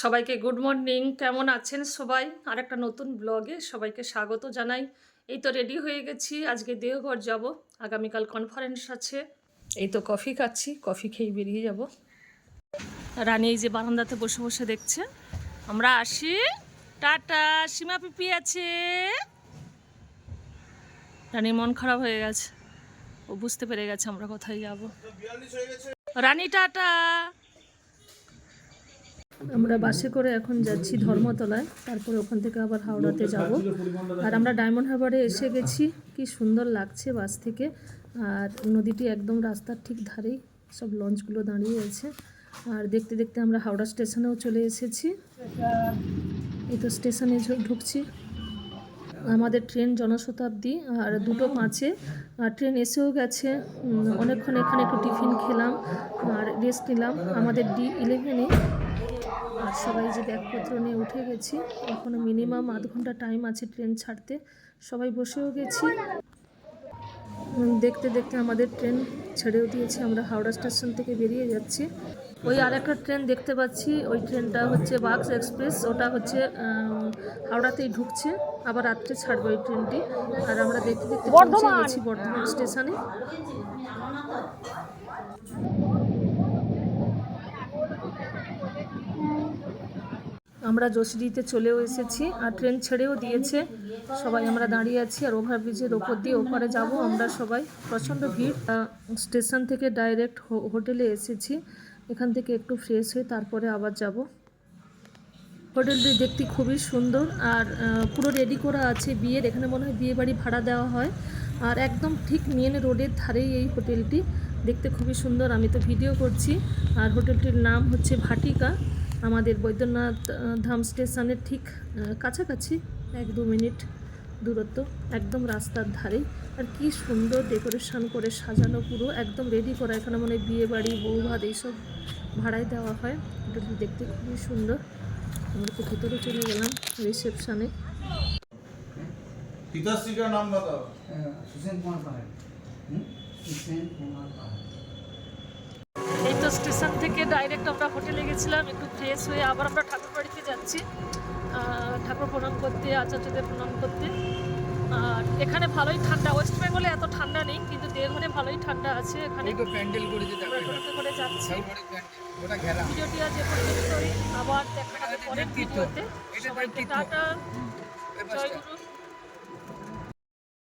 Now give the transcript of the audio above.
সবাইকে good morning. কেমন আছেন সবাই? আর একটা নতুন ব্লগে সবাইকে স্বাগত জানাই। এই তো রেডি হয়ে গেছি, আজকে দেওঘর যাব, আগামীকাল কনফারেন্স আছে। এই তো কফি খাচ্ছি, কফি খেয়ে বেরিয়ে যাব। রানী এই যে বারান্দাতে বসে বসে দেখছে। আমরা আসি, টাটা। সীমা পিপি আছে। রানীর মন খারাপ হয়ে গেছে, ও বুঝতে পেরে গেছে আমরা কোথায় যাব। রানী টাটা। আমরা বাসে করে এখন যাচ্ছি ধর্মতলায়, তারপরে ওখান থেকে আবার হাওড়াতে যাব। আর আমরা ডায়মন্ড হারবারে এসে গেছি। কি সুন্দর লাগছে বাস থেকে। আর নদীটি একদম রাস্তার ঠিক ধারেই সব লঞ্চগুলো দাঁড়িয়ে আছে। আর দেখতে দেখতে আমরা হাওড়া স্টেশনেও চলে এসেছি। এই তো স্টেশনে ঢুকছি। আমাদের ট্রেন জনশতাব্দী আর 2:05 আর ট্রেন এসেও গেছে। অনেকক্ষণ এখানে একটু টিফিন খেলাম আর রেস্ট নিলাম। আমাদের D11-এ। আর সবাই যে ব্যাগপত্র নিয়ে উঠে গেছি। এখনও মিনিমাম আধ ঘন্টা টাইম আছে ট্রেন ছাড়তে। সবাই বসেও গেছি। দেখতে দেখতে আমাদের ট্রেন ছেড়েও দিয়েছে। আমরা হাওড়া স্টেশন থেকে বেরিয়ে যাচ্ছি। ওই আর একটা ট্রেন দেখতে পাচ্ছি, ওই ট্রেনটা হচ্ছে বাক্স এক্সপ্রেস। ওটা হচ্ছে হাওড়াতেই ঢুকছে, আবার রাত্রে ছাড়বে ওই ট্রেনটি। আর আমরা দেখতে দেখতে পৌঁছে গেছি বর্ধমান স্টেশনে। আমরা যশোরিতে চলেও এসেছি আর ট্রেন ছেড়েও দিয়েছে। সবাই আমরা দাঁড়িয়ে আছি আর ওভারব্রিজের ওপর দিয়ে ওপারে যাব আমরা সবাই। প্রচণ্ড ভিড়। স্টেশন থেকে ডাইরেক্ট হোটেলে এসেছি। এখান থেকে একটু ফ্রেশ হয়ে তারপরে আবার যাব। হোটেলটি দেখতে খুবই সুন্দর আর পুরো রেডি করা আছে বিয়ের। এখানে মনে হয় বিয়ে বাড়ি ভাড়া দেওয়া হয়। আর একদম ঠিক মেন রোডের ধারেই এই হোটেলটি, দেখতে খুবই সুন্দর। আমি তো ভিডিও করছি। আর হোটেলটির নাম হচ্ছে ভাটিকা। আমাদের বৈদ্যনাথ ধাম স্টেশনের ঠিক কাছাকাছি, 1-2 মিনিট দূরত্ব, একদম রাস্তার ধারেই। আর কি সুন্দর ডেকোরেশন করে সাজানো, পুরো একদম রেডি করা। এখানে মনে হয় বিয়ে বাড়ি, বউ ভাত এইসব ভাড়ায় দেওয়া হয়। হোটেলটি দেখতে খুবই সুন্দর। আমরা তো ভিতরে চলে গেলাম রিসেপশনে। पिताश्री नाम बताओ। सुसेन कुमार पाहाड़। सुसेन कुमार पाहाड़। এই তো স্টেশন থেকে ডাইরেক্ট আমরা হোটেলে গেছিলাম, একটু ফ্রেশ হয়ে আবার আমরা ঠাকুর বাড়িতে যাচ্ছি ঠাকুর প্রণাম করতে, আচার্যদের প্রণাম করতে। আর এখানে ভালোই ঠান্ডা। ওয়েস্ট বেঙ্গলে এত ঠান্ডা নেই, কিন্তু দেওঘরে ভালোই ঠান্ডা আছে। এখানে প্যান্ডেল করে করে যাচ্ছি। ওটা ঘেরা। ভিডিওটি আজ এ পর্যন্তই। আবার দেখা হবে পরের ভিডিওতে। সবাইকে টাটা, জয় গুরু।